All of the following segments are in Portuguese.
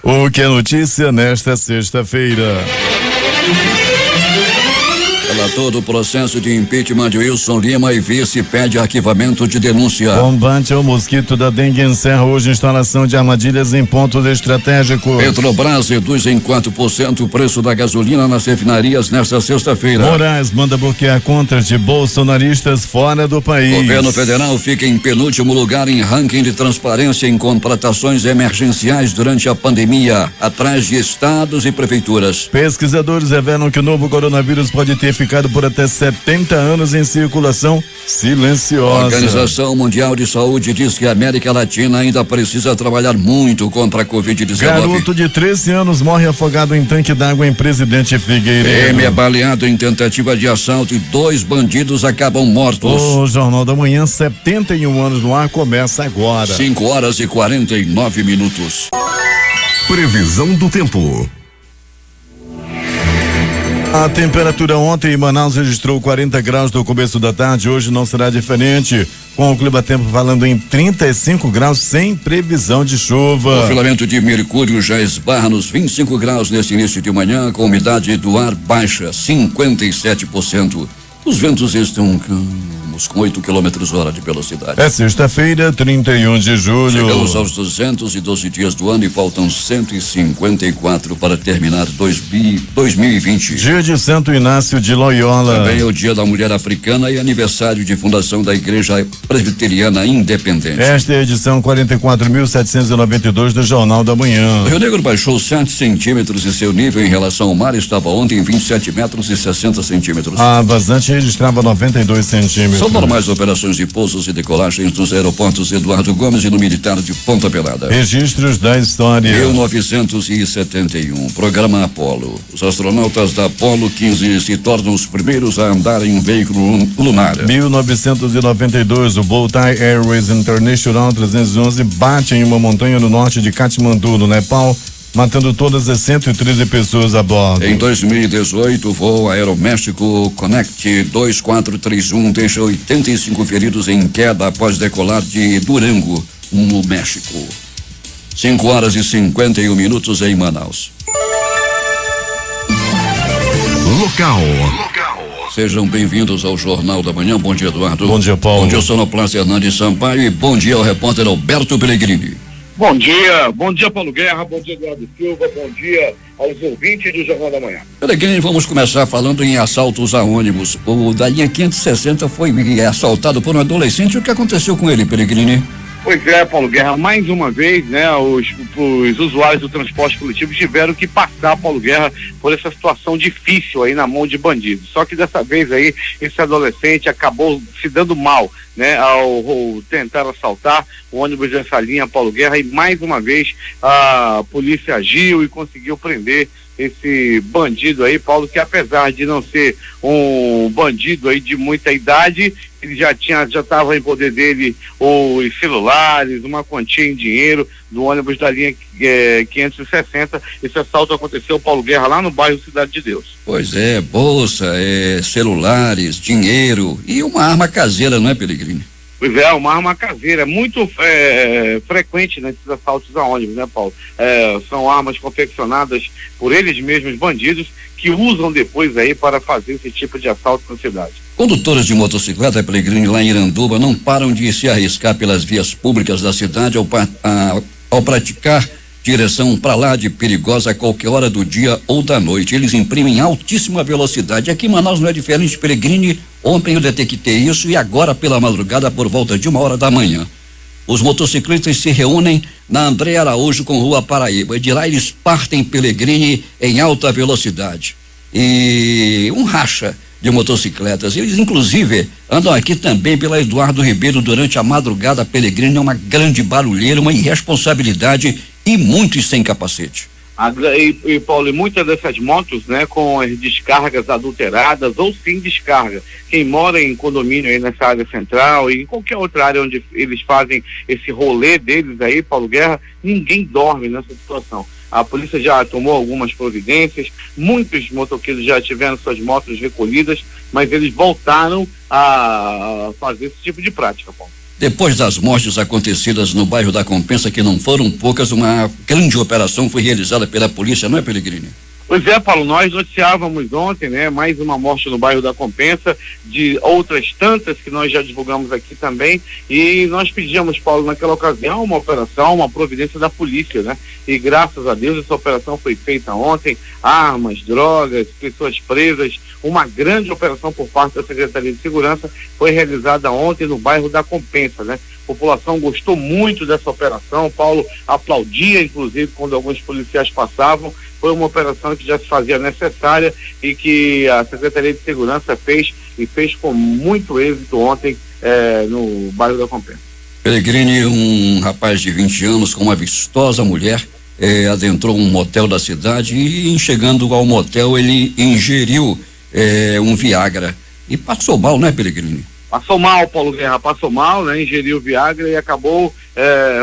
O que é notícia nesta sexta-feira? Relator do processo de impeachment de Wilson Lima e vice pede arquivamento de denúncia. Combate ao mosquito da dengue encerra hoje instalação de armadilhas em pontos estratégicos. Petrobras reduz em 4% o preço da gasolina nas refinarias nesta sexta-feira. Moraes manda bloquear contas de bolsonaristas fora do país. Governo federal fica em penúltimo lugar em ranking de transparência em contratações emergenciais durante a pandemia, atrás de estados e prefeituras. Pesquisadores revelam que o novo coronavírus pode ter ficado por até 70 anos em circulação silenciosa. A Organização Mundial de Saúde diz que a América Latina ainda precisa trabalhar muito contra a Covid-19. Garoto de 13 anos morre afogado em tanque d'água em Presidente Figueiredo. PM é baleado em tentativa de assalto e 2 bandidos acabam mortos. O Jornal da Manhã, 71 anos no ar, começa agora. 5h49. Previsão do tempo. A temperatura ontem em Manaus registrou 40 graus no começo da tarde, hoje não será diferente, com o clima-tempo falando em 35 graus sem previsão de chuva. O filamento de mercúrio já esbarra nos 25 graus nesse início de manhã, com umidade do ar baixa, 57%. Os ventos estão com 8 km/h de velocidade. É sexta-feira, 31 de julho. Chegamos aos 212 dias do ano e faltam 154 para terminar 2020. Dia de Santo Inácio de Loyola. Também é o dia da mulher africana e aniversário de fundação da Igreja Presbiteriana Independente. Esta é a edição 44.792 do Jornal da Manhã. O Rio Negro baixou 7 centímetros e seu nível em relação ao mar estava ontem em 27 metros e 60 centímetros. A vazante registrava 92 centímetros. São normais operações de pousos e decolagens nos aeroportos Eduardo Gomes e no Militar de Ponta Pelada. Registros da história. 1971, programa Apollo. Os astronautas da Apollo 15 se tornam os primeiros a andar em um veículo lunar. 1992, o Boltai Airways International 311 bate em uma montanha no norte de Katmandu, no Nepal, matando todas as 113 pessoas a bordo. Em 2018, o voo Aeroméxico Connect 2431 deixa 85 feridos em queda após decolar de Durango, no México. 5h51 em Manaus. Local. Sejam bem-vindos ao Jornal da Manhã. Bom dia, Eduardo. Bom dia, Paulo. Bom dia, Sonoplasta Hernandes Sampaio e bom dia ao repórter Alberto Pellegrini. Bom dia Paulo Guerra, bom dia Eduardo Silva, bom dia aos ouvintes do Jornal da Manhã. Pellegrini, vamos começar falando em assaltos a ônibus. O da linha 560 foi assaltado por um adolescente. O que aconteceu com ele, Pellegrini? Pois é, Paulo Guerra, mais uma vez, né, os usuários do transporte coletivo tiveram que passar, Paulo Guerra, por essa situação difícil aí na mão de bandidos. Só que dessa vez aí, esse adolescente acabou se dando mal, né, ao tentar assaltar o ônibus dessa linha, Paulo Guerra, e mais uma vez a polícia agiu e conseguiu prender esse bandido aí, Paulo, que apesar de não ser um bandido aí de muita idade, ele já estava em poder dele os celulares, uma quantia em dinheiro do ônibus da linha 560. Esse assalto aconteceu, Paulo Guerra, lá no bairro Cidade de Deus. Pois é, bolsa, celulares, dinheiro e uma arma caseira, não é, Pellegrini? Pois é, uma arma caseira, muito frequente nesses assaltos a ônibus, né, Paulo? São armas confeccionadas por eles mesmos, bandidos, que usam depois aí para fazer esse tipo de assalto na cidade. Condutores de motocicleta, Pellegrini, lá em Iranduba, não param de se arriscar pelas vias públicas da cidade ao praticar direção para lá de perigosa a qualquer hora do dia ou da noite. Eles imprimem altíssima velocidade. Aqui em Manaus não é diferente, Pellegrini. Ontem eu detectei isso e agora pela madrugada por volta de 1h da manhã. Os motociclistas se reúnem na André Araújo com Rua Paraíba e de lá eles partem, Pellegrini, em alta velocidade. E um racha de motocicletas. Eles inclusive andam aqui também pela Eduardo Ribeiro durante a madrugada, Pellegrini. É uma grande barulheira, uma irresponsabilidade e muitos sem capacete. E Paulo, muitas dessas motos, né, com as descargas adulteradas ou sem descarga. Quem mora em condomínio aí nessa área central e em qualquer outra área onde eles fazem esse rolê deles aí, Paulo Guerra, ninguém dorme nessa situação. A polícia já tomou algumas providências, muitos motoqueiros já tiveram suas motos recolhidas, mas eles voltaram a fazer esse tipo de prática, Paulo. Depois das mortes acontecidas no bairro da Compensa, que não foram poucas, uma grande operação foi realizada pela polícia, não é, Pellegrini? Pois é, Paulo, nós noticiávamos ontem, né, mais uma morte no bairro da Compensa, de outras tantas que nós já divulgamos aqui também, e nós pedíamos, Paulo, naquela ocasião, uma operação, uma providência da polícia, né, e graças a Deus essa operação foi feita ontem, armas, drogas, pessoas presas, uma grande operação por parte da Secretaria de Segurança foi realizada ontem no bairro da Compensa, né. A população gostou muito dessa operação, Paulo aplaudia, inclusive, quando alguns policiais passavam. Foi uma operação que já se fazia necessária e que a Secretaria de Segurança fez com muito êxito ontem no bairro da Compensa. Pellegrini, um rapaz de 20 anos com uma vistosa mulher, adentrou um motel da cidade e, em chegando ao motel, ele ingeriu um Viagra e passou mal, né, Pellegrini? Passou mal, Paulo Guerra, passou mal, né? Ingeriu Viagra e acabou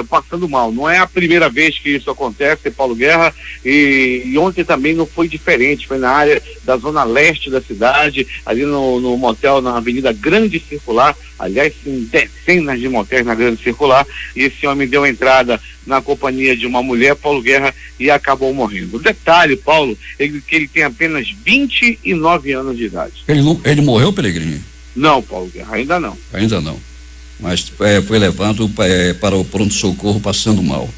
passando mal. Não é a primeira vez que isso acontece, Paulo Guerra, e ontem também não foi diferente, foi na área da zona leste da cidade, ali no motel na Avenida Grande Circular, aliás, tem dezenas de motéis na Grande Circular, e esse homem deu entrada na companhia de uma mulher, Paulo Guerra, e acabou morrendo. O detalhe, Paulo, é que ele tem apenas 29 anos de idade. Ele morreu, Pellegrini? Não, Paulo Guerra, ainda não. Ainda não. Mas foi levado para o pronto-socorro passando mal.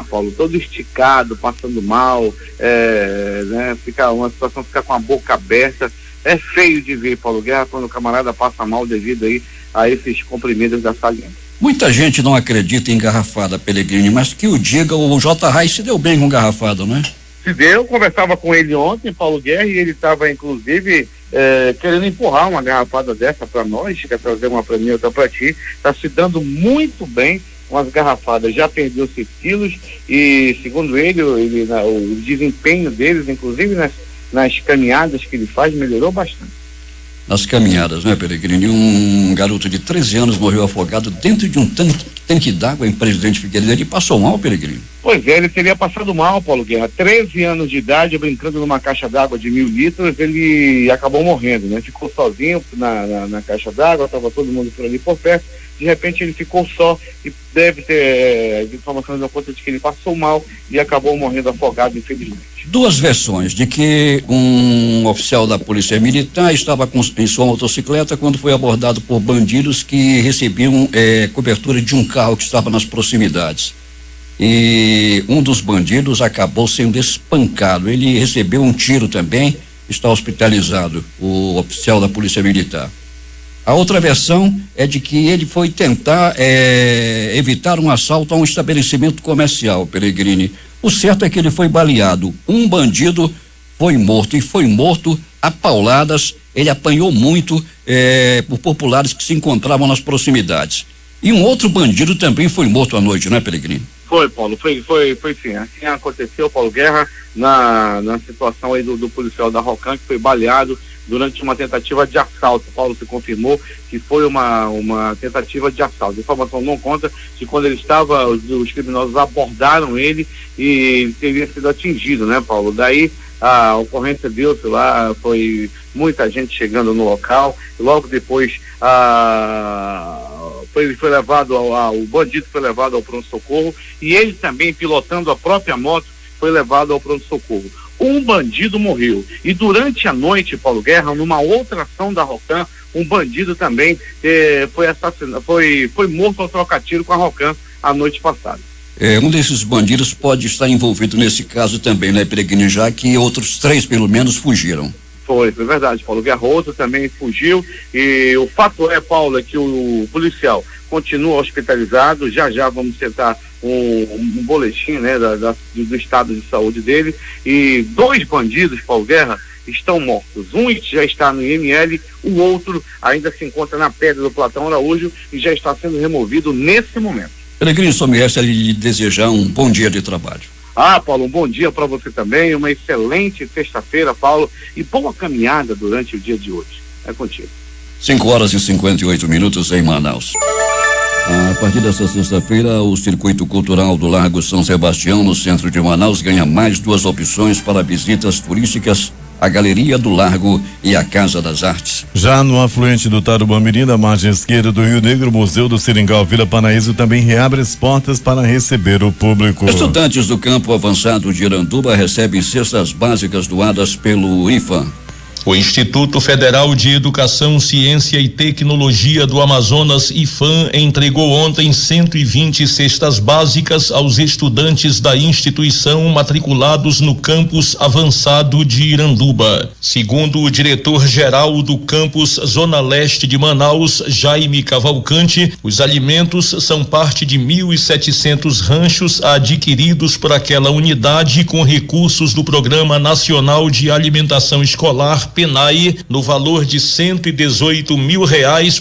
Paulo, todo esticado, passando mal, né? Uma situação fica com a boca aberta. É feio de ver, Paulo Guerra, quando o camarada passa mal devido aí a esses comprimidos da saliência. Muita gente não acredita em garrafada, Pellegrini, mas que o diga, o J. Reis se deu bem com garrafada, não é? Se deu, eu conversava com ele ontem, Paulo Guerra, e ele estava inclusive querendo empurrar uma garrafada dessa para nós, quer trazer uma para mim, outra para ti. Está se dando muito bem com as garrafadas, já perdeu 6 quilos e, segundo ele, o desempenho deles, inclusive nas caminhadas que ele faz, melhorou bastante. Nas caminhadas, né, Pellegrini? Um garoto de 13 anos morreu afogado dentro de um tanque d'água em Presidente Figueiredo. Ele passou mal, Pellegrini? Pois é, ele teria passado mal, Paulo Guerra. 13 anos de idade, brincando numa caixa d'água de 1.000 litros, ele acabou morrendo, né? Ficou sozinho na caixa d'água, estava todo mundo por ali por perto. De repente ele ficou só e deve ter informações da conta de que ele passou mal e acabou morrendo afogado, infelizmente. Duas versões de que um oficial da Polícia Militar estava em sua motocicleta quando foi abordado por bandidos que recebiam cobertura de um carro que estava nas proximidades. E um dos bandidos acabou sendo espancado. Ele recebeu um tiro também, está hospitalizado, o oficial da Polícia Militar. A outra versão é de que ele foi tentar evitar um assalto a um estabelecimento comercial, Pellegrini. O certo é que ele foi baleado. Um bandido foi morto e foi morto a pauladas. Ele apanhou muito por populares que se encontravam nas proximidades. E um outro bandido também foi morto à noite, não é, Pellegrini? Foi, Paulo, foi sim. Assim aconteceu, Paulo Guerra, na situação aí do policial da Rocan, que foi baleado durante uma tentativa de assalto. Paulo, se confirmou que foi uma tentativa de assalto. A informação não conta de quando ele estava, os criminosos abordaram ele e ele teria sido atingido, né, Paulo? Daí a ocorrência deu-se lá, foi muita gente chegando no local, e logo depois foi levado o bandido foi levado ao pronto-socorro e ele também, pilotando a própria moto, foi levado ao pronto-socorro. Um bandido morreu e durante a noite, Paulo Guerra, numa outra ação da Rocan, um bandido também foi assassinado, foi morto ao trocar tiro com a Rocan a noite passada. Um desses bandidos pode estar envolvido nesse caso também, né, Pellegrini, já que outros 3 pelo menos fugiram. Foi verdade, Paulo Guerra, outro também fugiu e o fato é, Paulo, é que o policial continua hospitalizado. Já vamos tentar um boletim, né, do estado de saúde dele, e 2 bandidos, Paulo Guerra, estão mortos. Um já está no IML, o outro ainda se encontra na Pedra do Platão Araújo e já está sendo removido nesse momento. Pellegrini, só me resta lhe desejar um bom dia de trabalho. Paulo, um bom dia para você também, uma excelente sexta-feira, Paulo, e boa caminhada durante o dia de hoje. É contigo. 5h58 em Manaus. A partir desta sexta-feira, o Circuito Cultural do Largo São Sebastião, no centro de Manaus, ganha mais 2 opções para visitas turísticas a Galeria do Largo e a Casa das Artes. Já no afluente do Tarumã-Mirim, na margem esquerda do Rio Negro, o Museu do Seringal Vila Paraíso também reabre as portas para receber o público. Estudantes do campo avançado de Iranduba recebem cestas básicas doadas pelo IFAM. O Instituto Federal de Educação, Ciência e Tecnologia do Amazonas, IFAM, entregou ontem 120 cestas básicas aos estudantes da instituição matriculados no campus avançado de Iranduba. Segundo o diretor-geral do campus Zona Leste de Manaus, Jaime Cavalcante, os alimentos são parte de 1.700 ranchos adquiridos por aquela unidade com recursos do Programa Nacional de Alimentação Escolar, PENAI, no valor de R$118 mil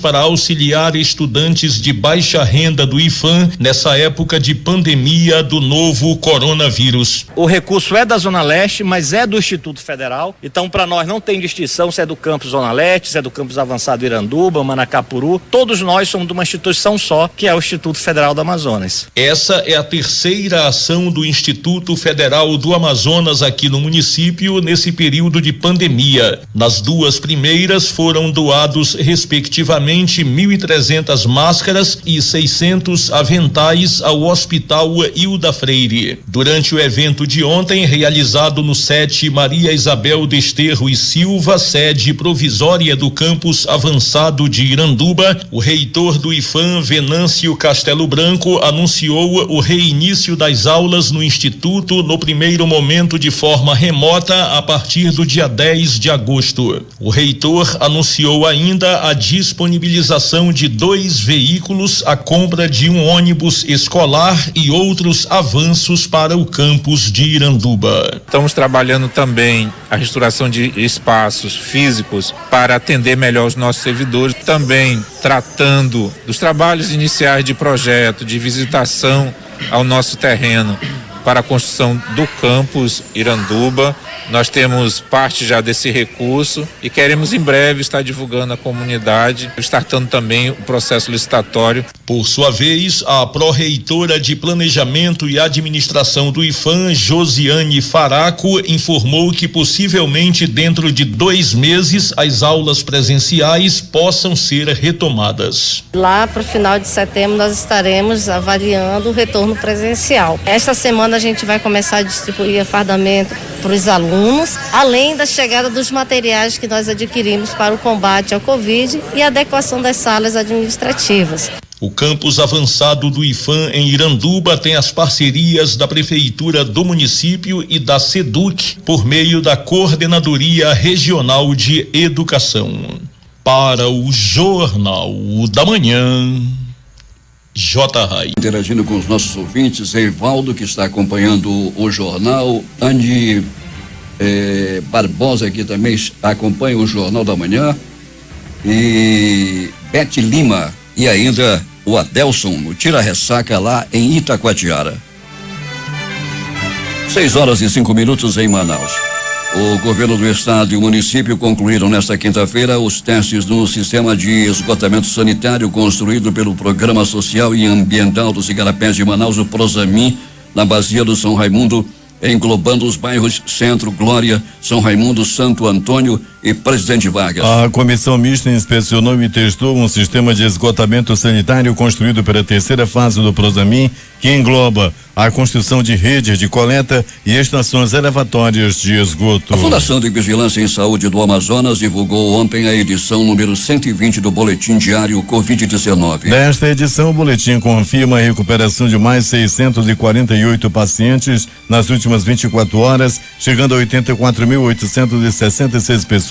para auxiliar estudantes de baixa renda do IFAM nessa época de pandemia do novo coronavírus. O recurso é da Zona Leste, mas é do Instituto Federal, então para nós não tem distinção se é do campus Zona Leste, se é do campus avançado Iranduba, Manacapuru, todos nós somos de uma instituição só, que é o Instituto Federal do Amazonas. Essa é a terceira ação do Instituto Federal do Amazonas aqui no município nesse período de pandemia. Nas duas primeiras foram doados respectivamente 1.300 máscaras e 600 aventais ao Hospital Hilda Freire. Durante o evento de ontem, realizado no SET Maria Isabel Desterro e Silva, sede provisória do campus avançado de Iranduba, o reitor do IFAM, Venâncio Castelo Branco, anunciou o reinício das aulas no Instituto no primeiro momento de forma remota a partir do dia 10 de agosto. O reitor anunciou ainda a disponibilização de 2 veículos, a compra de um ônibus escolar e outros avanços para o campus de Iranduba. Estamos trabalhando também a restauração de espaços físicos para atender melhor os nossos servidores, também tratando dos trabalhos iniciais de projeto, de visitação ao nosso terreno para a construção do campus Iranduba. Nós temos parte já desse recurso e queremos em breve estar divulgando à comunidade, startando também o processo licitatório. Por sua vez, a pró-reitora de Planejamento e Administração do IFAM, Josiane Faraco, informou que possivelmente dentro de 2 meses as aulas presenciais possam ser retomadas. Lá para o final de setembro nós estaremos avaliando o retorno presencial. Esta semana a gente vai começar a distribuir fardamento para os alunos, além da chegada dos materiais que nós adquirimos para o combate ao Covid e a adequação das salas administrativas. O campus avançado do IFAM em Iranduba tem as parcerias da Prefeitura do município e da SEDUC por meio da Coordenadoria Regional de Educação. Para o Jornal da Manhã, J. Rai. Interagindo com os nossos ouvintes, Eivaldo, que está acompanhando o jornal, Andy Barbosa, que também acompanha o Jornal da Manhã, e Beth Lima, e ainda o Adelson, no Tira-Ressaca lá em Itacoatiara. 6h05 em Manaus. O governo do estado e o município concluíram nesta quinta-feira os testes no sistema de esgotamento sanitário construído pelo Programa Social e Ambiental dos Igarapés de Manaus, o Prosamin, na Bacia do São Raimundo, englobando os bairros Centro, Glória, São Raimundo, Santo Antônio e Presidente Vargas. A comissão mista inspecionou e testou um sistema de esgotamento sanitário construído pela terceira fase do Prosamin, que engloba a construção de redes de coleta e estações elevatórias de esgoto. A Fundação de Vigilância em Saúde do Amazonas divulgou ontem a edição número 120 do Boletim Diário Covid-19. Nesta edição, o boletim confirma a recuperação de mais 648 pacientes nas últimas 24 horas, chegando a 84.866 pessoas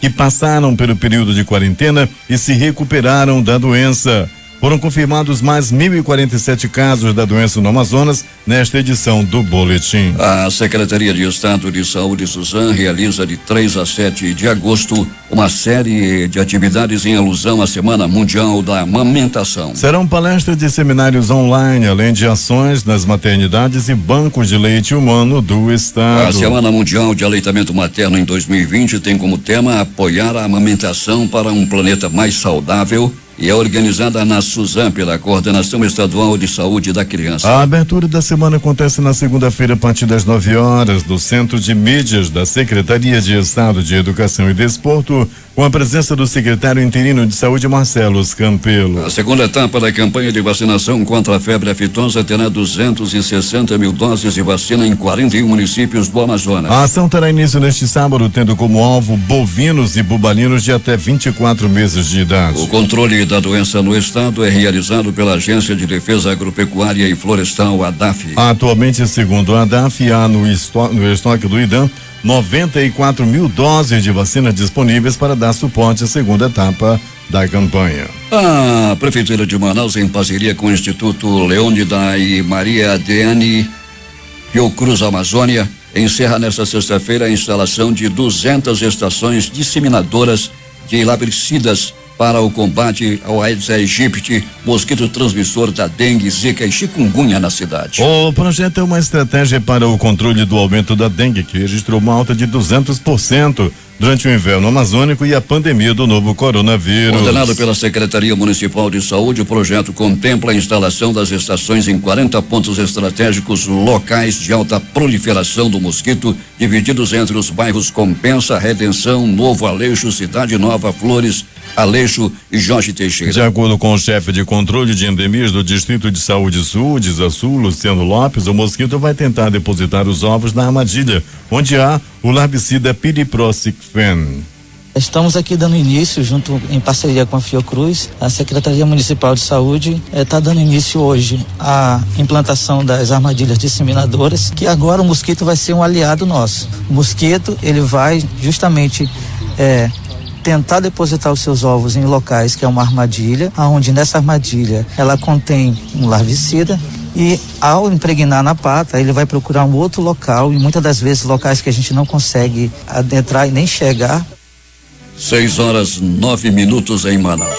que passaram pelo período de quarentena e se recuperaram da doença. Foram confirmados mais 1.047 casos da doença no Amazonas nesta edição do boletim. A Secretaria de Estado de Saúde, Suzan, realiza de 3 a 7 de agosto uma série de atividades em alusão à Semana Mundial da Amamentação. Serão palestras e seminários online, além de ações nas maternidades e bancos de leite humano do estado. A Semana Mundial de Aleitamento Materno em 2020 tem como tema apoiar a amamentação para um planeta mais saudável e é organizada na Suzam pela Coordenação Estadual de Saúde da Criança. A abertura da semana acontece na segunda-feira a partir das 9 horas no Centro de Mídias da Secretaria de Estado de Educação e Desporto, com a presença do secretário interino de Saúde, Marcelo Campelo. A segunda etapa da campanha de vacinação contra a febre aftosa terá 260 mil doses de vacina em 41 municípios do Amazonas. A ação terá início neste sábado, tendo como alvo bovinos e bubalinos de até 24 meses de idade. O controle da doença no estado é realizado pela Agência de Defesa Agropecuária e Florestal, ADAF. Atualmente, segundo a ADAF, há no estoque do IDAM 94 mil doses de vacina disponíveis para dar suporte à segunda etapa da campanha. A Prefeitura de Manaus, em parceria com o Instituto Leônida e Maria Adriane Fiocruz Amazônia, encerra nesta sexta-feira a instalação de 200 estações disseminadoras de labricidas para o combate ao Aedes aegypti, mosquito transmissor da dengue, zika e chikungunya na cidade. O projeto é uma estratégia para o controle do aumento da dengue, que registrou uma alta de 200% durante o inverno amazônico e a pandemia do novo coronavírus. Ordenado pela Secretaria Municipal de Saúde, o projeto contempla a instalação das estações em 40 pontos estratégicos locais de alta proliferação do mosquito, divididos entre os bairros Compensa, Redenção, Novo Aleixo, Cidade Nova, Flores, Aleixo e Jorge Teixeira. De acordo com o chefe de controle de endemias do Distrito de Saúde Sul, Sul, Luciano Lopes, o mosquito vai tentar depositar os ovos na armadilha, onde há o larvicida Piriprosicfen. Estamos aqui dando início, junto em parceria com a Fiocruz, a Secretaria Municipal de Saúde está dando início hoje à implantação das armadilhas disseminadoras, que agora o mosquito vai ser um aliado nosso. O mosquito, ele vai justamente tentar depositar os seus ovos em locais que é uma armadilha, onde nessa armadilha ela contém um larvicida, e ao impregnar na pata, ele vai procurar um outro local, e muitas das vezes locais que a gente não consegue adentrar e nem chegar. 6h09 em Manaus.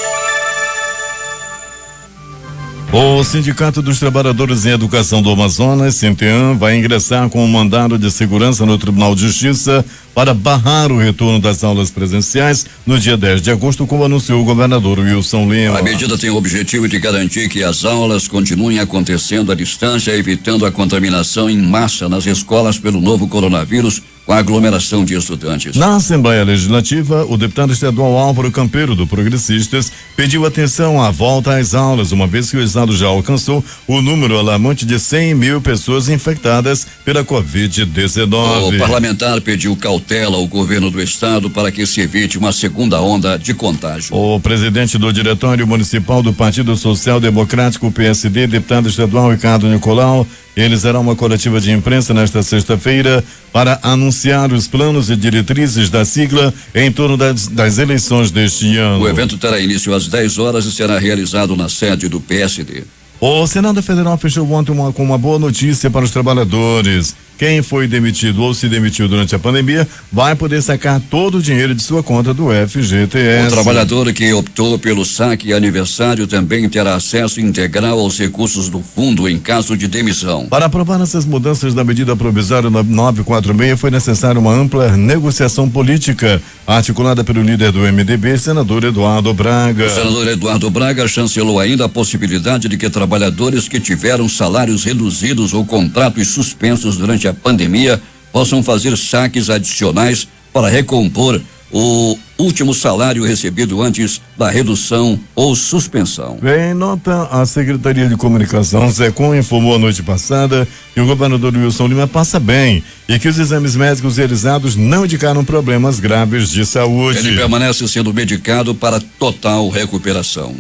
O Sindicato dos Trabalhadores em Educação do Amazonas, Sinteam, vai ingressar com um mandado de segurança no Tribunal de Justiça para barrar o retorno das aulas presenciais no dia 10 de agosto, como anunciou o governador Wilson Lima. A medida tem o objetivo de garantir que as aulas continuem acontecendo à distância, evitando a contaminação em massa nas escolas pelo novo coronavírus, com a aglomeração de estudantes. Na Assembleia Legislativa, o deputado estadual Álvaro Campeiro, do Progressistas, pediu atenção à volta às aulas, uma vez que o estado já alcançou o número alarmante de 100 mil pessoas infectadas pela Covid-19. O parlamentar pediu cautela ao governo do estado para que se evite uma segunda onda de contágio. O presidente do Diretório Municipal do Partido Social Democrático, PSD, deputado estadual Ricardo Nicolau, eles farão uma coletiva de imprensa nesta sexta-feira para anunciar os planos e diretrizes da sigla em torno das eleições deste ano. O evento terá início às 10 horas e será realizado na sede do PSD. O Senado Federal fechou ontem com uma boa notícia para os trabalhadores. Quem foi demitido ou se demitiu durante a pandemia vai poder sacar todo o dinheiro de sua conta do FGTS. O trabalhador que optou pelo saque aniversário também terá acesso integral aos recursos do fundo em caso de demissão. Para aprovar essas mudanças da medida provisória 946 foi necessária uma ampla negociação política articulada pelo líder do MDB, senador Eduardo Braga. O senador Eduardo Braga chancelou ainda a possibilidade de que trabalhadores que tiveram salários reduzidos ou contratos suspensos durante a pandemia possam fazer saques adicionais para recompor o último salário recebido antes da redução ou suspensão. Em nota, a Secretaria de Comunicação, SECOM, informou a noite passada que o governador Wilson Lima passa bem e que os exames médicos realizados não indicaram problemas graves de saúde. Ele permanece sendo medicado para total recuperação.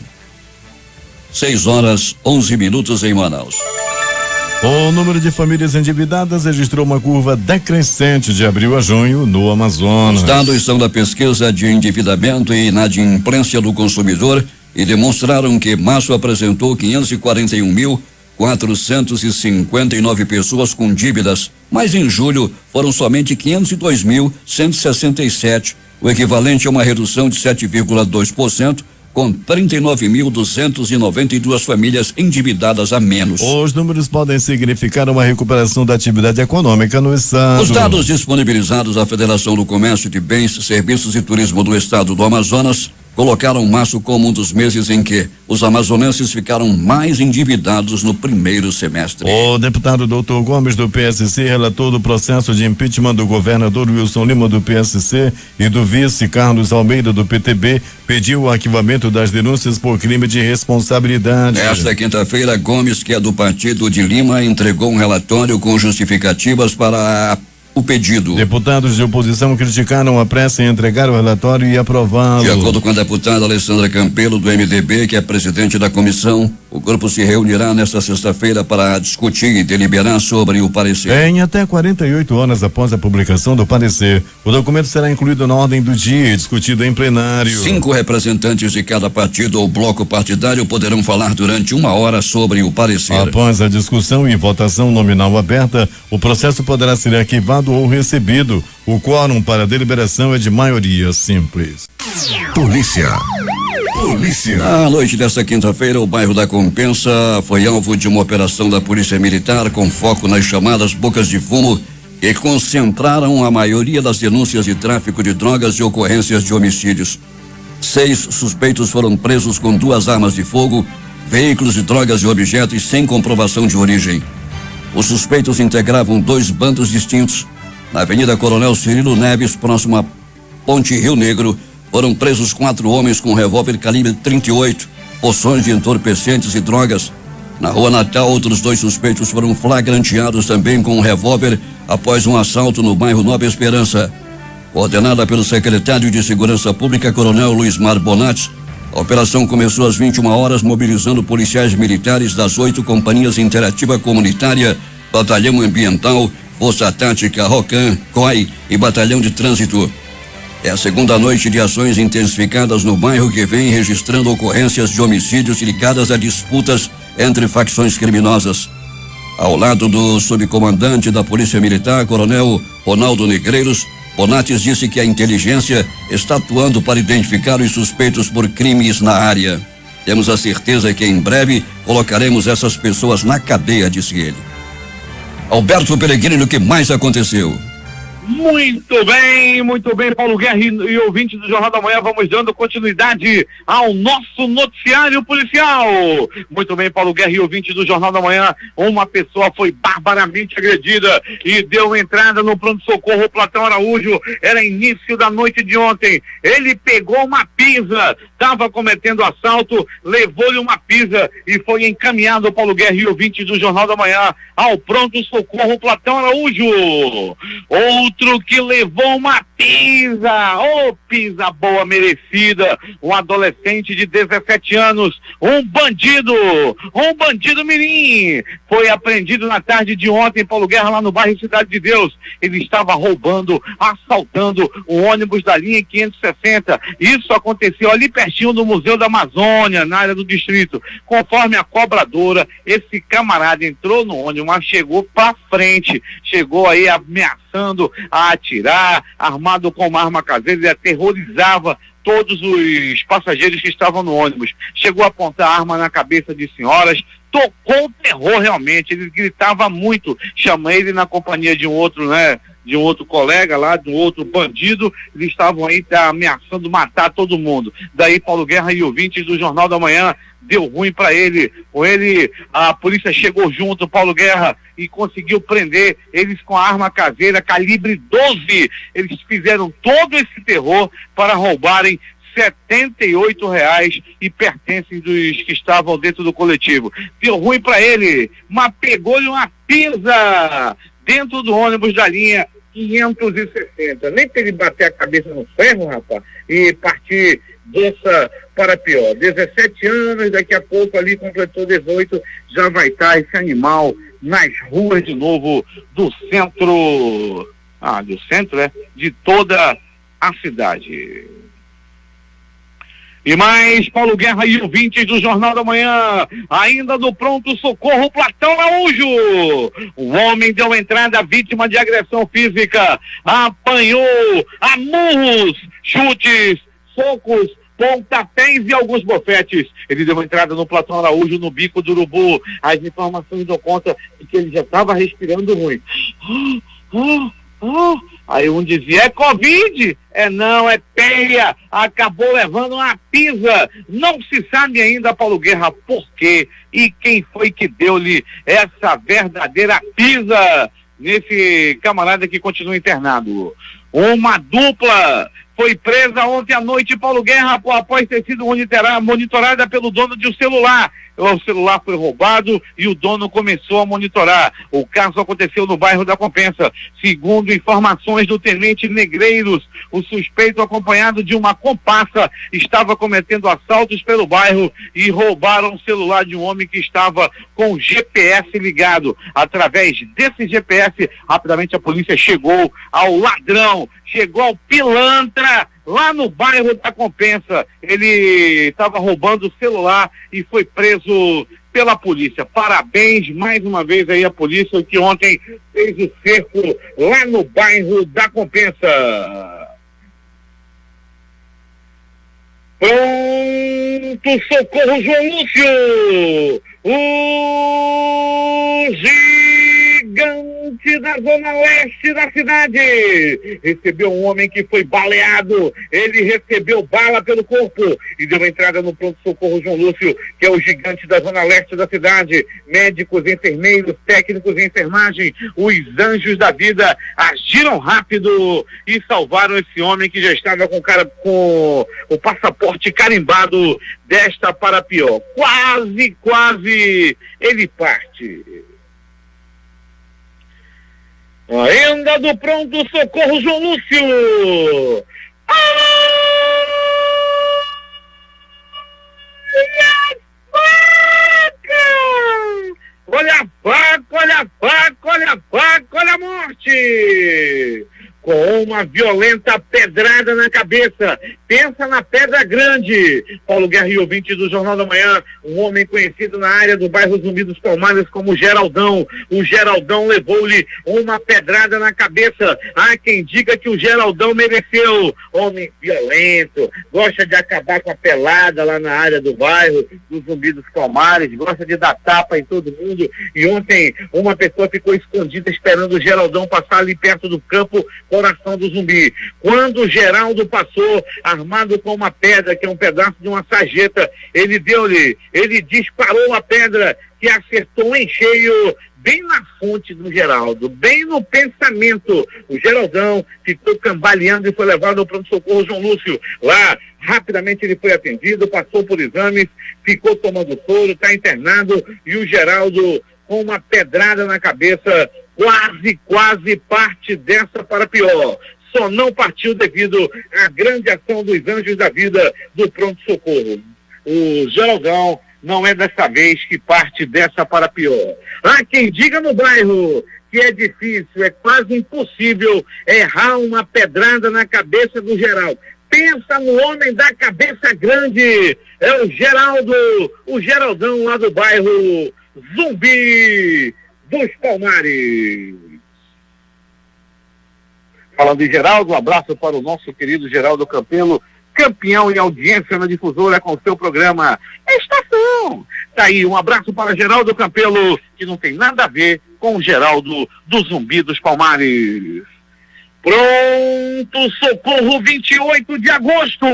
6h11 em Manaus. O número de famílias endividadas registrou uma curva decrescente de abril a junho no Amazonas. Os dados são da pesquisa de endividamento e inadimplência do consumidor e demonstraram que março apresentou 541.459 pessoas com dívidas, mas em julho foram somente 502.167, o equivalente a uma redução de 7,2%, com 39.292 famílias endividadas a menos. Os números podem significar uma recuperação da atividade econômica no estado. Os dados disponibilizados à Federação do Comércio de Bens, Serviços e Turismo do Estado do Amazonas colocaram março como um dos meses em que os amazonenses ficaram mais endividados no primeiro semestre. O deputado Dr. Gomes do PSC relatou do processo de impeachment do governador Wilson Lima do PSC e do vice Carlos Almeida do PTB, pediu o arquivamento das denúncias por crime de responsabilidade. Nesta quinta-feira, Gomes, que é do partido de Lima, entregou um relatório com justificativas para o pedido. Deputados de oposição criticaram a pressa em entregar o relatório e aprová-lo. De acordo com a deputada Alessandra Campelo, do MDB, que é presidente da comissão, o grupo se reunirá nesta sexta-feira para discutir e deliberar sobre o parecer. Em até 48 horas após a publicação do parecer, o documento será incluído na ordem do dia e discutido em plenário. 5 representantes de cada partido ou bloco partidário poderão falar durante 1 hora sobre o parecer. Após a discussão e votação nominal aberta, o processo poderá ser arquivado ou recebido. O quórum para a deliberação é de maioria simples. Polícia. Na noite desta quinta-feira, o bairro da Compensa foi alvo de uma operação da Polícia Militar com foco nas chamadas bocas de fumo, que concentraram a maioria das denúncias de tráfico de drogas e ocorrências de homicídios. 6 suspeitos foram presos com 2 armas de fogo, veículos de drogas e objetos sem comprovação de origem. Os suspeitos integravam 2 bandos distintos. Na Avenida Coronel Cirilo Neves, próximo à Ponte Rio Negro, foram presos 4 homens com revólver calibre 38, poções de entorpecentes e drogas. Na Rua Natal, outros 2 suspeitos foram flagranteados também com um revólver após um assalto no bairro Nova Esperança. Coordenada pelo secretário de Segurança Pública, Coronel Luiz Mar Bonatti, a operação começou às 21 horas, mobilizando policiais militares das 8 companhias Interativa Comunitária, Batalhão Ambiental, Força Tática, ROCAM, COI e Batalhão de Trânsito. É a segunda noite de ações intensificadas no bairro, que vem registrando ocorrências de homicídios ligadas a disputas entre facções criminosas. Ao lado do subcomandante da Polícia Militar, Coronel Ronaldo Negreiros, Bonates disse que a inteligência está atuando para identificar os suspeitos por crimes na área. Temos a certeza que em breve colocaremos essas pessoas na cadeia, disse ele. Alberto Pellegrini, o que mais aconteceu? Muito bem, Paulo Guerra e ouvintes do Jornal da Manhã, vamos dando continuidade ao nosso noticiário policial. Muito bem, Paulo Guerra e ouvintes do Jornal da Manhã, uma pessoa foi barbaramente agredida e deu entrada no pronto-socorro Platão Araújo. Era início da noite de ontem. Ele pegou uma pisa, estava cometendo assalto, levou-lhe uma pisa e foi encaminhado, Paulo Guerra e ouvintes do Jornal da Manhã, ao pronto-socorro Platão Araújo. Outro que levou uma pisa, pisa boa merecida, um adolescente de 17 anos, um bandido mirim, foi apreendido na tarde de ontem, Paulo Guerra, lá no bairro Cidade de Deus. Ele estava roubando, assaltando um ônibus da linha 560. Isso aconteceu ali pertinho do Museu da Amazônia, na área do distrito. Conforme a cobradora, esse camarada entrou no ônibus, mas chegou pra frente, chegou aí ameaçando a atirar, armado com uma arma caseira. Ele aterrorizava todos os passageiros que estavam no ônibus. Chegou a apontar a arma na cabeça de senhoras, tocou terror realmente. Ele gritava muito. Chamei ele na companhia de um outro, de um outro colega lá, de um outro bandido. Eles estavam aí ameaçando matar todo mundo. Daí, Paulo Guerra e ouvintes do Jornal da Manhã, deu ruim para ele. Com ele, a polícia chegou junto, Paulo Guerra, e conseguiu prender eles com a arma caseira calibre 12. Eles fizeram todo esse terror para roubarem R$78 e pertencem dos que estavam dentro do coletivo. Deu ruim para ele, mas pegou-lhe uma pisa dentro do ônibus da linha 560. Nem para ele bater a cabeça no ferro, rapaz, e partir dessa para pior. 17 anos, daqui a pouco ali completou 18, já vai estar esse animal nas ruas de novo do centro, de toda a cidade. E mais, Paulo Guerra e ouvintes do Jornal da Manhã, ainda do pronto-socorro Platão Araújo. O homem deu entrada vítima de agressão física, apanhou a murros, chutes, socos, pontapés e alguns bofetes. Ele deu entrada no Platão Araújo, no Bico do Urubu. As informações dão conta de que ele já estava respirando ruim. Aí um dizia, é Covid, Não, é peia, acabou levando uma pisa. Não se sabe ainda, Paulo Guerra, por quê e quem foi que deu-lhe essa verdadeira pisa nesse camarada que continua internado. Uma dupla foi presa ontem à noite, Paulo Guerra, após ter sido monitorada pelo dono de um celular. O celular foi roubado e o dono começou a monitorar. O caso aconteceu no bairro da Compensa. Segundo informações do tenente Negreiros, o suspeito, acompanhado de uma comparsa, estava cometendo assaltos pelo bairro e roubaram o celular de um homem que estava com o GPS ligado. Através desse GPS, rapidamente a polícia chegou ao ladrão, chegou ao pilantra, lá no bairro da Compensa. Ele estava roubando o celular e foi preso pela polícia. Parabéns mais uma vez aí a polícia que ontem fez o cerco lá no bairro da Compensa. Pronto, socorro, João Lúcio! O gigante da zona leste da cidade recebeu um homem que foi baleado. Ele recebeu bala pelo corpo e deu entrada no pronto-socorro João Lúcio, que é o gigante da zona leste da cidade. Médicos, enfermeiros, técnicos de enfermagem, os anjos da vida agiram rápido e salvaram esse homem que já estava com o passaporte carimbado desta para pior. Quase ele parte. Ainda do pronto-socorro João Lúcio. Olha a faca, olha a faca, olha a faca, olha a morte! Com uma violenta pedrada na cabeça. Pensa na pedra grande. Paulo Guerra e ouvinte do Jornal da Manhã, um homem conhecido na área do bairro Zumbi dos Palmares como Geraldão. O Geraldão levou-lhe uma pedrada na cabeça. Há quem diga que o Geraldão mereceu. Homem violento, gosta de acabar com a pelada lá na área do bairro do Zumbi dos Palmares, gosta de dar tapa em todo mundo. E ontem uma pessoa ficou escondida esperando o Geraldão passar ali perto do campo Coração do Zumbi. Quando o Geraldo passou, armado com uma pedra, que é um pedaço de uma sarjeta, ele disparou a pedra que acertou em cheio, bem na fonte do Geraldo, bem no pensamento. O Geraldão ficou cambaleando e foi levado ao pronto-socorro João Lúcio. Lá, rapidamente ele foi atendido, passou por exames, ficou tomando soro, está internado, e o Geraldo, com uma pedrada na cabeça, quase parte dessa para pior. Só não partiu devido à grande ação dos anjos da vida do pronto-socorro. O Geraldão não é dessa vez que parte dessa para pior. Há quem diga no bairro que é difícil, é quase impossível errar uma pedrada na cabeça do Geraldo. Pensa no homem da cabeça grande, é o Geraldo, o Geraldão lá do bairro Zumbi dos Palmares. Falando em Geraldo, um abraço para o nosso querido Geraldo Campelo, campeão em audiência na difusora com o seu programa Estação. Tá aí, um abraço para Geraldo Campelo, que não tem nada a ver com o Geraldo do Zumbi dos Palmares. Pronto Socorro 28 de agosto.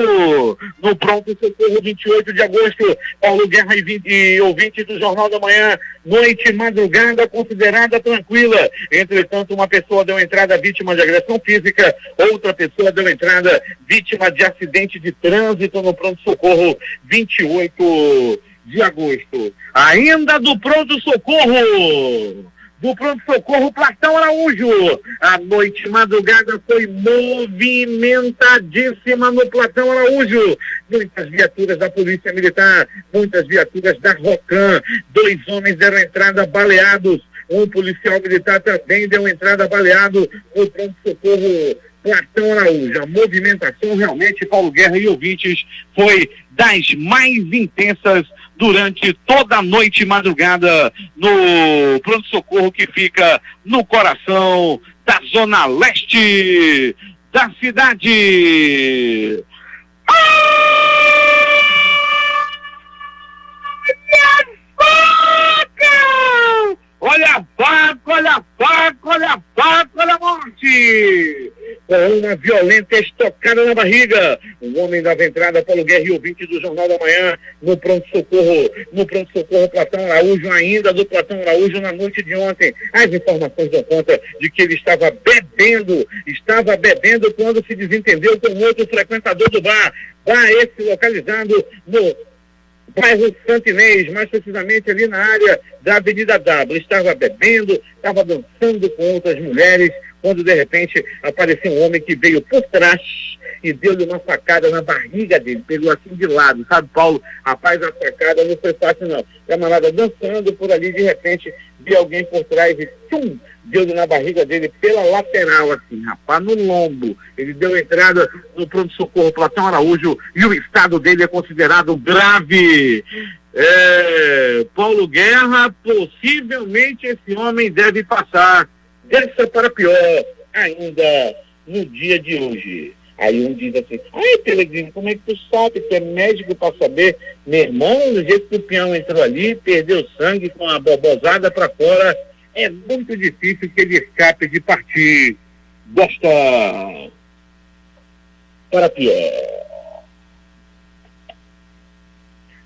No Pronto Socorro 28 de agosto, Paulo Guerra e ouvinte do Jornal da Manhã, noite e madrugada considerada tranquila. Entretanto, uma pessoa deu entrada vítima de agressão física, outra pessoa deu entrada vítima de acidente de trânsito no Pronto Socorro 28 de agosto. Ainda do Pronto Socorro. Do pronto-socorro Platão Araújo. A noite madrugada foi movimentadíssima no Platão Araújo. Muitas viaturas da Polícia Militar, muitas viaturas da ROCAM. 2 homens deram entrada baleados. Um policial militar também deu entrada baleado no pronto-socorro Platão Araújo. A movimentação realmente, Paulo Guerra e ouvintes, foi das mais intensas durante toda a noite e madrugada no pronto-socorro que fica no coração da zona leste da cidade. Olha a faca, olha a faca, olha a faca, olha a morte! com uma violenta estocada na barriga. O homem dava entrada para o Guerra e ouvinte do Jornal da Manhã no pronto-socorro Platão Araújo, ainda do Platão Araújo na noite de ontem. As informações dão conta de que ele estava bebendo quando se desentendeu com outro frequentador do bar esse localizado no bairro Santo Inês, mais precisamente ali na área da Avenida W. Estava bebendo, estava dançando com outras mulheres, quando de repente apareceu um homem que veio por trás e deu-lhe uma facada na barriga dele, pegou assim de lado, sabe, Paulo? Rapaz, a facada não foi fácil não. Camarada dançando por ali, de repente, viu alguém por trás e tchum, deu-lhe na barriga dele pela lateral, assim, rapaz, no lombo. Ele deu entrada no pronto-socorro Platão Araújo e o estado dele é considerado grave. Paulo Guerra, possivelmente esse homem deve passar dessa para pior ainda no dia de hoje. Aí um diz assim, ai, Pelegrino, como é que tu sabe? Tu é médico para saber? Meu irmão, do jeito que o peão entrou ali, perdeu sangue com a bobosada para fora, é muito difícil que ele escape de partir desta para pior.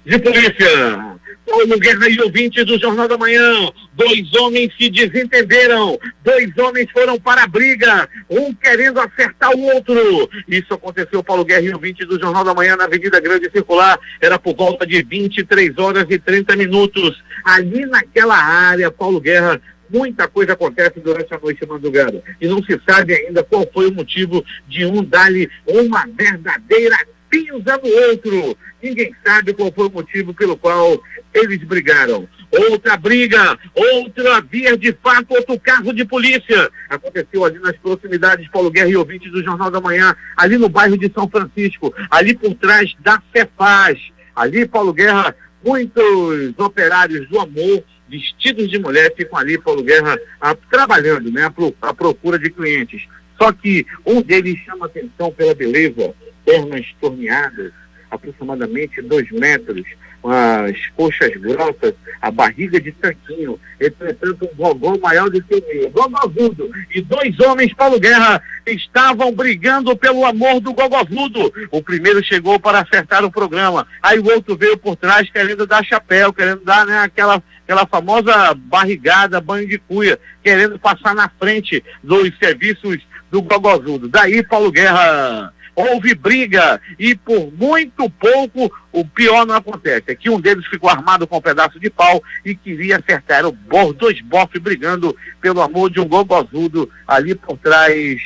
De polícia, Paulo Guerra e ouvintes do Jornal da Manhã, 2 homens se desentenderam, 2 homens foram para a briga, um querendo acertar o outro. Isso aconteceu, Paulo Guerra e ouvintes do Jornal da Manhã, na Avenida Grande Circular, era por volta de 23h30. Ali naquela área, Paulo Guerra, muita coisa acontece durante a noite madrugada, e não se sabe ainda qual foi o motivo de um dar-lhe uma verdadeira pinza no outro. Ninguém sabe qual foi o motivo pelo qual eles brigaram. Outra briga, outra via de fato, outro carro de polícia. Aconteceu ali nas proximidades, Paulo Guerra e ouvintes do Jornal da Manhã, ali no bairro de São Francisco, ali por trás da Cefaz. Ali, Paulo Guerra, muitos operários do amor, vestidos de mulher, ficam ali, Paulo Guerra, trabalhando, né, à procura de clientes. Só que um deles chama atenção pela beleza, pernas torneadas, aproximadamente 2 metros, as coxas grossas, a barriga de tanquinho, entretanto um gogó maior do que o meu, gogozudo. E 2 homens, Paulo Guerra, estavam brigando pelo amor do gogozudo. O primeiro chegou para acertar o programa, aí o outro veio por trás querendo dar chapéu, querendo dar, né, aquela famosa barrigada, banho de cuia, querendo passar na frente dos serviços do gogozudo. Daí, Paulo Guerra, houve briga e por muito pouco o pior não acontece. É que um deles ficou armado com um pedaço de pau e queria acertar. Eram 2 bofes brigando pelo amor de um gogozudo ali por trás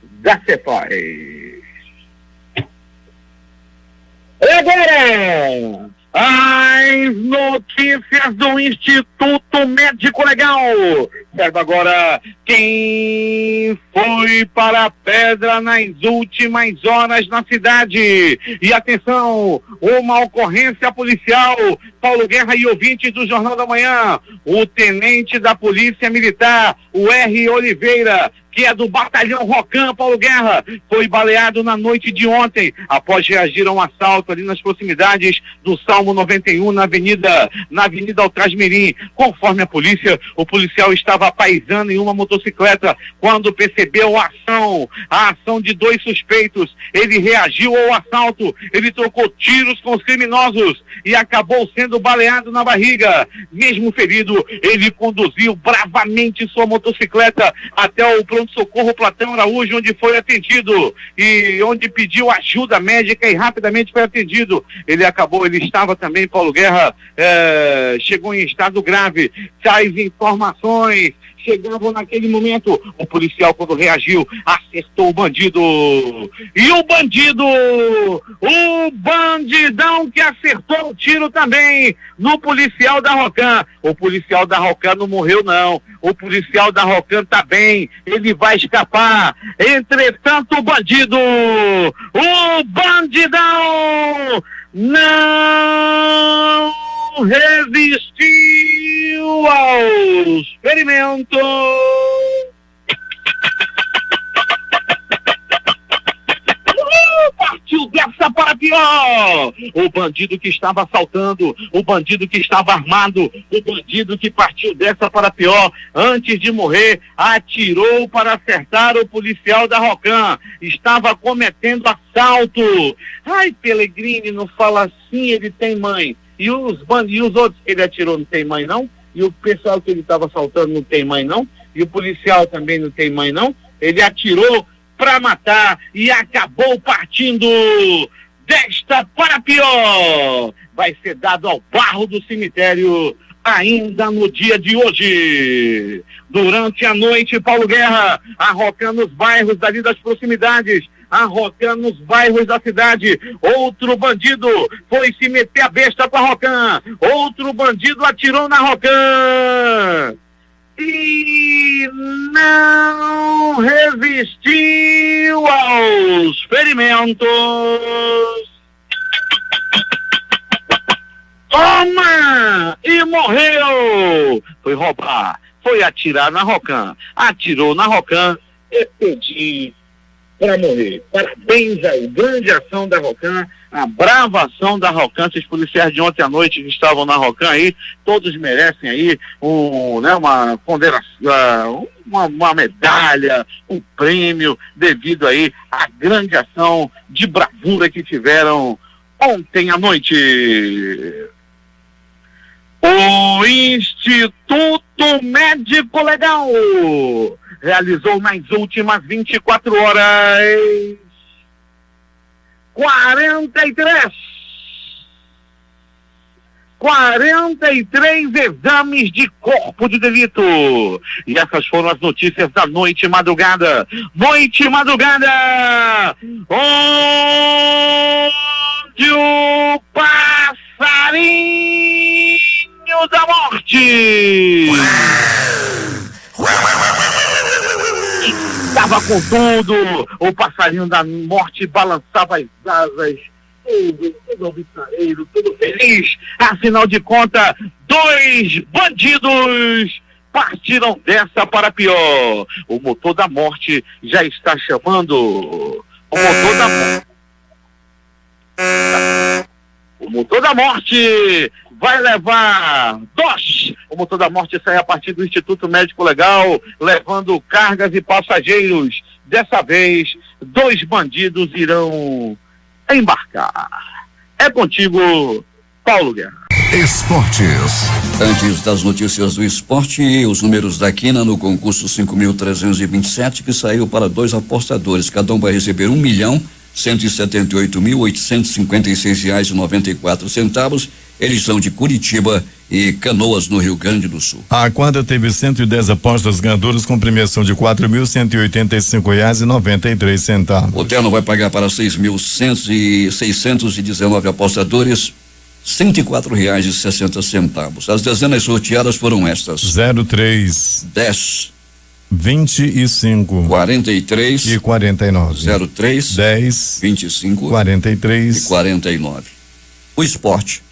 da Cefaz. E agora, as notícias do Instituto Médico Legal. Serve agora quem foi para a pedra nas últimas horas na cidade. E atenção, uma ocorrência policial. Paulo Guerra e ouvintes do Jornal da Manhã. O tenente da Polícia Militar, o R. Oliveira, que é do Batalhão Rocan, Paulo Guerra, foi baleado na noite de ontem, após reagir a um assalto ali nas proximidades do Salmo 91, na Avenida Altrasmirim. Conforme a polícia, o policial estava paisando em uma motocicleta quando percebeu a ação de 2 suspeitos. Ele reagiu ao assalto, ele trocou tiros com os criminosos e acabou sendo baleado na barriga. Mesmo ferido, ele conduziu bravamente sua motocicleta até o pronto-socorro Platão Araújo, onde foi atendido e onde pediu ajuda médica e rapidamente foi atendido. Ele estava também, Paulo Guerra, chegou em estado grave. Tais informações chegavam naquele momento. O policial, quando reagiu, acertou o bandido. E o bandidão que acertou o tiro também no policial da Rocan. O policial da Rocan não morreu, não. O policial da Rocan tá bem, ele vai escapar. Entretanto, o bandidão não resistiu ao experimento. Partiu dessa para pior. pior. O bandido que estava assaltando, o bandido que estava armado, o bandido que partiu dessa para pior, antes de morrer, atirou para acertar o policial da Rocan. Estava cometendo assalto. Ai, Pellegrini, não fala assim, ele tem mãe. E os outros que ele atirou não tem mãe, não? E o pessoal que ele estava assaltando não tem mãe, não? E o policial também não tem mãe, não? Ele atirou para matar e acabou partindo desta para pior. Vai ser dado ao barro do cemitério ainda no dia de hoje. Durante a noite, Paulo Guerra, a Rocan nos bairros dali das proximidades, a Rocan nos bairros da cidade. Outro bandido foi se meter a besta com a Rocan. Outro bandido atirou na Rocan e não resistiu aos ferimentos. Toma! E morreu! Foi roubar, foi atirar na Rocan, atirou na Rocan e pediu para morrer. Parabéns aí, grande ação da Rocan, a brava ação da Rocan. Esses policiais de ontem à noite que estavam na Rocan aí, todos merecem aí uma ponderação, uma medalha, um prêmio, devido aí à grande ação de bravura que tiveram ontem à noite. O Instituto Médico Legal realizou nas últimas 24 horas 43 exames de corpo de delito. E essas foram as notícias da noite madrugada. Noite madrugada, onde o passarinho da morte estava com tudo. O passarinho da morte balançava as asas, todo alvissareiro, todo feliz. Afinal de contas, 2 bandidos partiram dessa para pior. O motor da morte já está chamando. O motor da morte vai levar 2. O motor da morte sai a partir do Instituto Médico Legal, levando cargas e passageiros. Dessa vez, 2 bandidos irão embarcar. É contigo, Paulo Guerra. Esportes. Antes das notícias do esporte, os números da quina no concurso 5.327, que saiu para 2 apostadores. Cada um vai receber R$1.178.856,94. Eles são de Curitiba e Canoas, no Rio Grande do Sul. A quadra teve 110 apostas ganhadoras com premiação de R$4.185,93. O terno vai pagar para 6.619 apostadores R$104,60. As dezenas sorteadas foram estas: 03, 10, 25, 43 e 49. 03, 10, 25, 43 e 49. O esporte.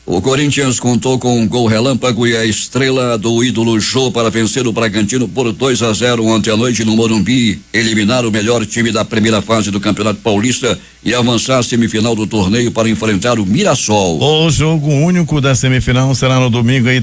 O Corinthians contou com um gol relâmpago e a estrela do ídolo Jô para vencer o Bragantino por 2-0 ontem à noite no Morumbi, eliminar o melhor time da primeira fase do Campeonato Paulista e avançar à semifinal do torneio para enfrentar o Mirassol. O jogo único da semifinal será no domingo em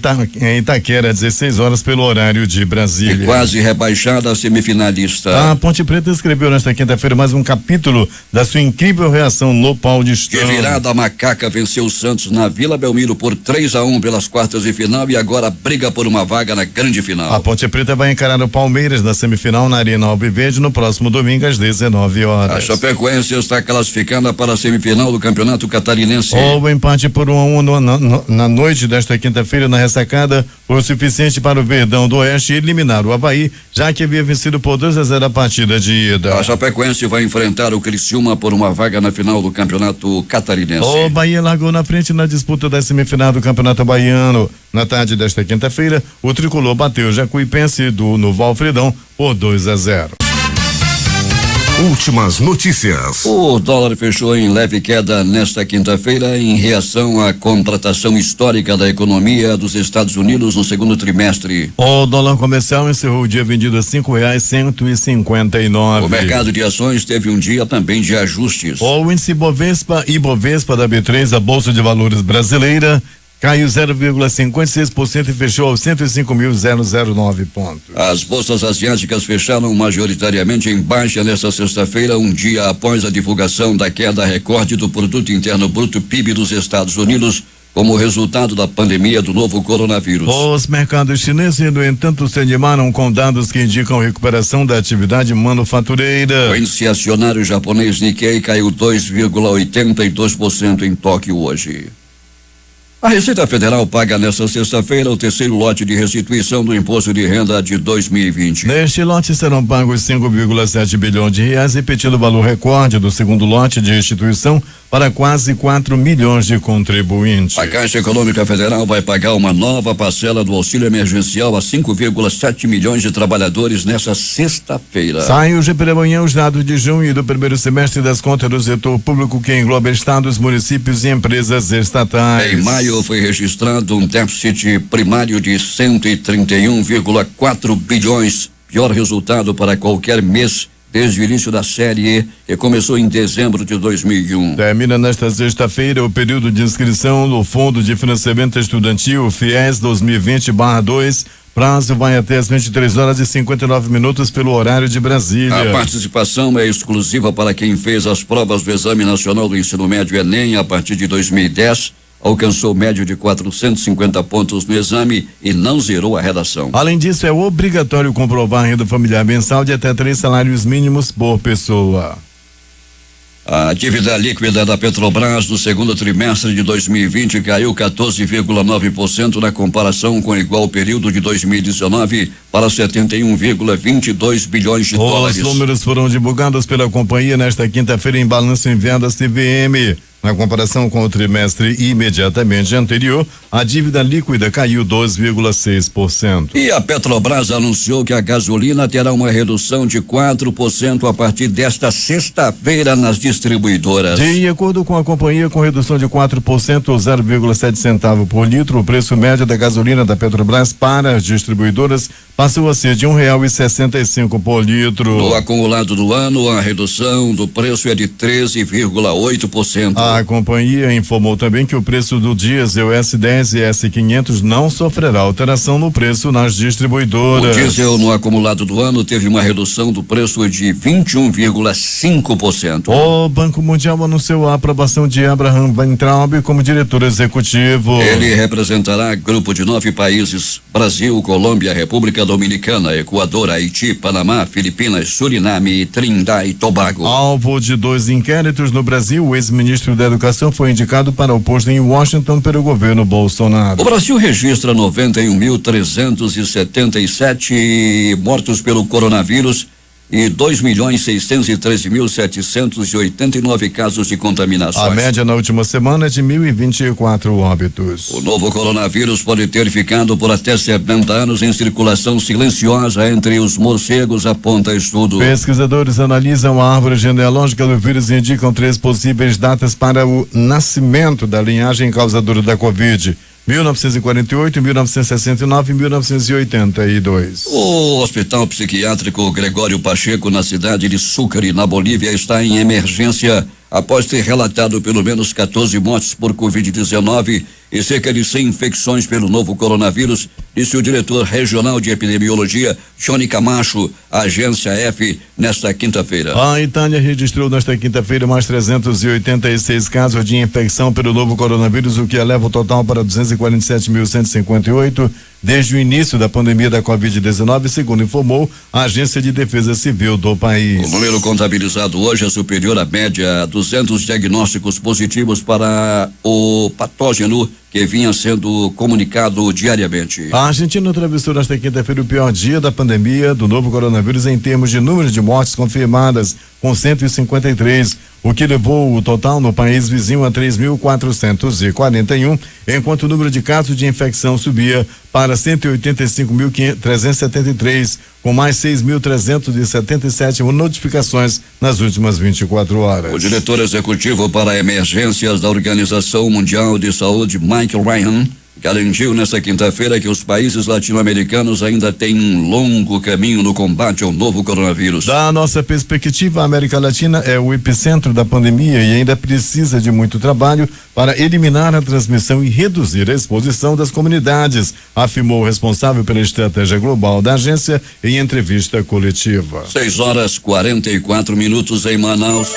Itaquera, 16 horas pelo horário de Brasília. E quase rebaixada a semifinalista. A Ponte Preta escreveu nesta quinta-feira mais um capítulo da sua incrível reação no Paulistão. Que virada macaca venceu o Santos na Vila Belmiro por 3-1 pelas quartas de final e agora briga por uma vaga na grande final. A Ponte Preta vai encarar o Palmeiras na semifinal na Arena Alviverde no próximo domingo às 19 horas. A Chapecoense está classificada para a semifinal do Campeonato Catarinense. O empate por 1-1 na noite desta quinta-feira na ressacada foi o suficiente para o Verdão do Oeste eliminar o Avaí, já que havia vencido por 2-0 a partida de ida. A Chapecoense vai enfrentar o Criciúma por uma vaga na final do Campeonato Catarinense. O Bahia largou na frente na disputa da semifinal do Campeonato Baiano. Na tarde desta quinta-feira, o tricolor bateu o Jacuipense no Valfredão por 2-0. Últimas notícias. O dólar fechou em leve queda nesta quinta-feira em reação à contratação histórica da economia dos Estados Unidos no segundo trimestre. O dólar comercial encerrou o dia vendido a R$5,159. O mercado de ações teve um dia também de ajustes. O índice Ibovespa da B3, a Bolsa de Valores brasileira, caiu 0,56% e fechou aos 105.009 pontos. As bolsas asiáticas fecharam majoritariamente em baixa nesta sexta-feira, um dia após a divulgação da queda recorde do Produto Interno Bruto PIB dos Estados Unidos, como resultado da pandemia do novo coronavírus. Os mercados chineses, no entanto, se animaram com dados que indicam recuperação da atividade manufatureira. O índice acionário japonês Nikkei caiu 2,82% em Tóquio hoje. A Receita Federal paga nesta sexta-feira o terceiro lote de restituição do Imposto de Renda de 2020. Neste lote serão pagos 5,7 bilhões de reais, repetindo o valor recorde do segundo lote de restituição para quase 4 milhões de contribuintes. A Caixa Econômica Federal vai pagar uma nova parcela do auxílio emergencial a 5,7 milhões de trabalhadores nesta sexta-feira. Sai hoje pela manhã os dados de junho e do primeiro semestre das contas do setor público, que engloba estados, municípios e empresas estatais. Em maio foi registrado um déficit primário de 131,4 bilhões, pior resultado para qualquer mês desde o início da série, que começou em dezembro de 2001. Termina nesta sexta-feira o período de inscrição no Fundo de Financiamento Estudantil FIES 2020/2. Prazo vai até as 23h59 pelo horário de Brasília. A participação é exclusiva para quem fez as provas do Exame Nacional do Ensino Médio Enem a partir de 2010. Alcançou médio de 450 pontos no exame e não zerou a redação. Além disso, é obrigatório comprovar a renda familiar mensal de até 3 salários mínimos por pessoa. A dívida líquida da Petrobras no segundo trimestre de 2020 caiu 14,9% na comparação com o igual período de 2019 para 71,22 bilhões de dólares. Os números foram divulgados pela companhia nesta quinta-feira em balanço em vendas CVM. Na comparação com o trimestre imediatamente anterior, a dívida líquida caiu 2,6%. E a Petrobras anunciou que a gasolina terá uma redução de 4% a partir desta sexta-feira nas distribuidoras. De acordo com a companhia, com redução de 4% ou 0,7 centavo por litro, o preço médio da gasolina da Petrobras para as distribuidoras passou a ser de R$1,65 por litro. No acumulado do ano, a redução do preço é de 13,8%. A companhia informou também que o preço do diesel S10 e S500 não sofrerá alteração no preço nas distribuidoras. O diesel no acumulado do ano teve uma redução do preço de 21,5%. O Banco Mundial anunciou a aprovação de Abraham Weintraub como diretor executivo. Ele representará grupo de 9 países: Brasil, Colômbia, República Dominicana, Equador, Haiti, Panamá, Filipinas, Suriname e Trindade e Tobago. Alvo de 2 inquéritos no Brasil, o ex-ministro da Educação foi indicado para o posto em Washington pelo governo Bolsonaro. O Brasil registra 91.377 mortos pelo coronavírus e 2.613.789 casos de contaminações. A média na última semana é de 1.024 óbitos. O novo coronavírus pode ter ficado por até 70 anos em circulação silenciosa entre os morcegos, aponta estudo. Pesquisadores analisam a árvore genealógica do vírus e indicam 3 possíveis datas para o nascimento da linhagem causadora da Covid: 1948, 1969 e 1982. O Hospital Psiquiátrico Gregório Pacheco, na cidade de Sucre, na Bolívia, está em emergência após ter relatado pelo menos 14 mortes por Covid-19 e cerca de 100 infecções pelo novo coronavírus, disse o diretor regional de epidemiologia, Johnny Camacho, à agência F, nesta quinta-feira. A Itália registrou nesta quinta-feira mais 386 casos de infecção pelo novo coronavírus, o que eleva o total para 247.158 desde o início da pandemia da Covid-19, segundo informou a Agência de Defesa Civil do país. O número contabilizado hoje é superior à média a 200 diagnósticos positivos para o patógeno que vinha sendo comunicado diariamente. A Argentina atravessou nesta quinta-feira o pior dia da pandemia do novo coronavírus em termos de número de mortes confirmadas, com 153. o que levou o total no país vizinho a 3.441, enquanto o número de casos de infecção subia para 185.373, com mais 6.377 notificações nas últimas 24 horas. O diretor executivo para emergências da Organização Mundial de Saúde, Mike Ryan, garantiu nesta quinta-feira que os países latino-americanos ainda têm um longo caminho no combate ao novo coronavírus. Da nossa perspectiva, a América Latina é o epicentro da pandemia e ainda precisa de muito trabalho para eliminar a transmissão e reduzir a exposição das comunidades, afirmou o responsável pela estratégia global da agência em entrevista coletiva. 6:44 em Manaus.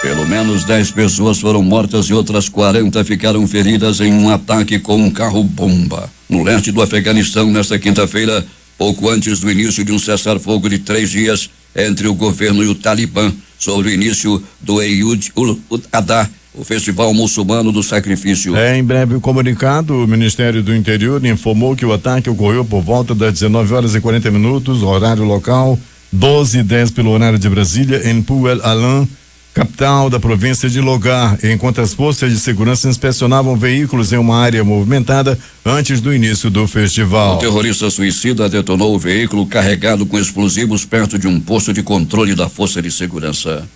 Pelo menos 10 pessoas foram mortas e outras 40 ficaram feridas em um ataque com um carro-bomba no leste do Afeganistão nesta quinta-feira, pouco antes do início de um cessar-fogo de 3 dias entre o governo e o Talibã sobre o início do Eid-ul-Adha, o festival muçulmano do sacrifício. Em breve comunicado, o Ministério do Interior informou que o ataque ocorreu por volta das 19h40, horário local, 12h10 pelo horário de Brasília, em Puel Alam, capital da província de Logar, enquanto as forças de segurança inspecionavam veículos em uma área movimentada antes do início do festival. O terrorista suicida detonou o veículo carregado com explosivos perto de um posto de controle da Força de Segurança.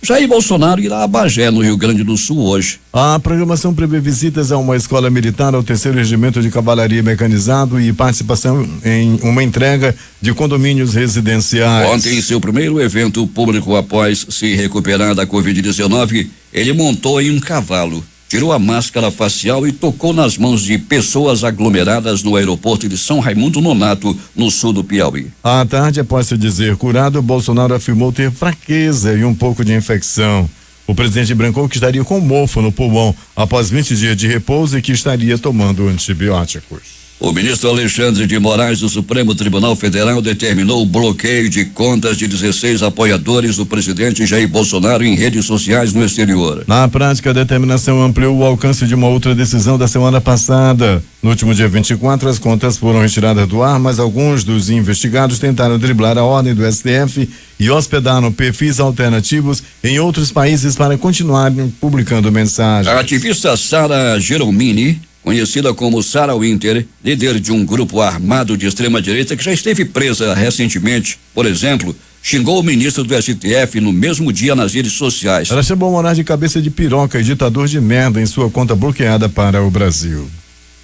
Jair Bolsonaro irá a Bagé, no Rio Grande do Sul, hoje. A programação prevê visitas a uma escola militar, ao 3º Regimento de Cavalaria Mecanizado e participação em uma entrega de condomínios residenciais. Ontem, em seu primeiro evento público após se recuperar da Covid-19, ele montou em um cavalo, tirou a máscara facial e tocou nas mãos de pessoas aglomeradas no aeroporto de São Raimundo Nonato, no sul do Piauí. À tarde, após se dizer curado, Bolsonaro afirmou ter fraqueza e um pouco de infecção. O presidente brancou que estaria com mofo no pulmão após 20 dias de repouso e que estaria tomando antibióticos. O ministro Alexandre de Moraes do Supremo Tribunal Federal determinou o bloqueio de contas de 16 apoiadores do presidente Jair Bolsonaro em redes sociais no exterior. Na prática, a determinação ampliou o alcance de uma outra decisão da semana passada. No último dia 24, as contas foram retiradas do ar, mas alguns dos investigados tentaram driblar a ordem do STF e hospedaram perfis alternativos em outros países para continuarem publicando mensagens. A ativista Sara Geromini, conhecida como Sarah Winter, líder de um grupo armado de extrema-direita que já esteve presa recentemente, por exemplo, xingou o ministro do STF no mesmo dia nas redes sociais. Ela chamou Moraes de cabeça de piroca e ditador de merda em sua conta bloqueada para o Brasil.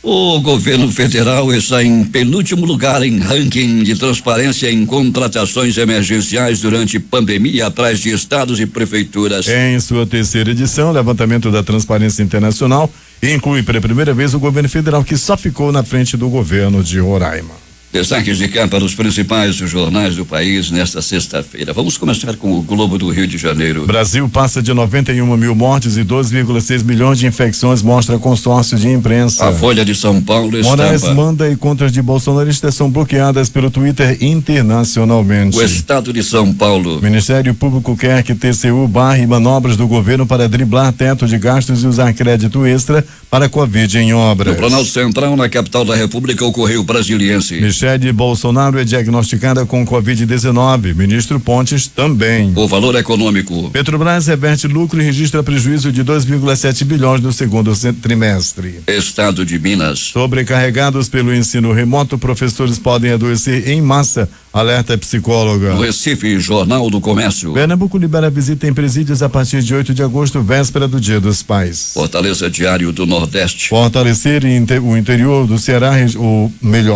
O governo federal está em penúltimo lugar em ranking de transparência em contratações emergenciais durante pandemia, atrás de estados e prefeituras. Em sua 3ª edição, o levantamento da Transparência Internacional inclui pela primeira vez o governo federal, que só ficou na frente do governo de Roraima. Destaques de cá para os principais jornais do país nesta sexta-feira. Vamos começar com o Globo do Rio de Janeiro. Brasil passa de 91 mil mortes e 2,6 milhões de infecções, mostra consórcio de imprensa. A Folha de São Paulo estampa: Moraes manda e contas de bolsonaristas são bloqueadas pelo Twitter internacionalmente. O Estado de São Paulo. O Ministério Público quer que TCU barre manobras do governo para driblar teto de gastos e usar crédito extra para Covid em obras. No Planalto Central, na capital da República, ocorreu o Brasiliense. Michele Bolsonaro é diagnosticada com Covid-19. Ministro Pontes também. O Valor Econômico. Petrobras reverte lucro e registra prejuízo de 2,7 bilhões no segundo trimestre. Estado de Minas. Sobrecarregados pelo ensino remoto, professores podem adoecer em massa, alerta psicóloga. No Recife, Jornal do Comércio. Pernambuco libera visita em presídios a partir de 8 de agosto, véspera do Dia dos Pais. Fortaleza, Diário do Nordeste. Fortalecer o interior do Ceará,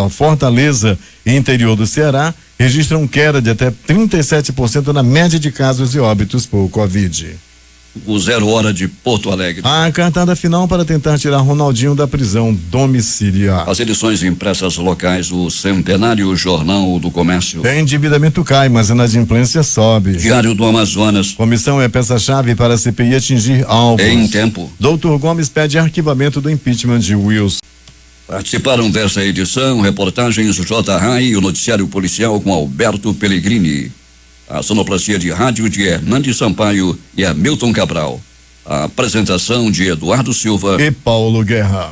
Fortaleza e interior do Ceará registram queda de até 37% na média de casos e óbitos por Covid. O 0 Hora de Porto Alegre. A cartada final para tentar tirar Ronaldinho da prisão domiciliar. As edições impressas locais, o Centenário, Jornal do Comércio. Endividamento cai, mas a inadimplência sobe. Diário do Amazonas. Comissão é peça-chave para a CPI atingir alvos. Em tempo. Doutor Gomes pede arquivamento do impeachment de Wilson. Participaram dessa edição reportagens J. Rai e o noticiário policial com Alberto Pellegrini. A sonoplastia de rádio de Hernandes Sampaio e Hamilton Cabral. A apresentação de Eduardo Silva e Paulo Guerra.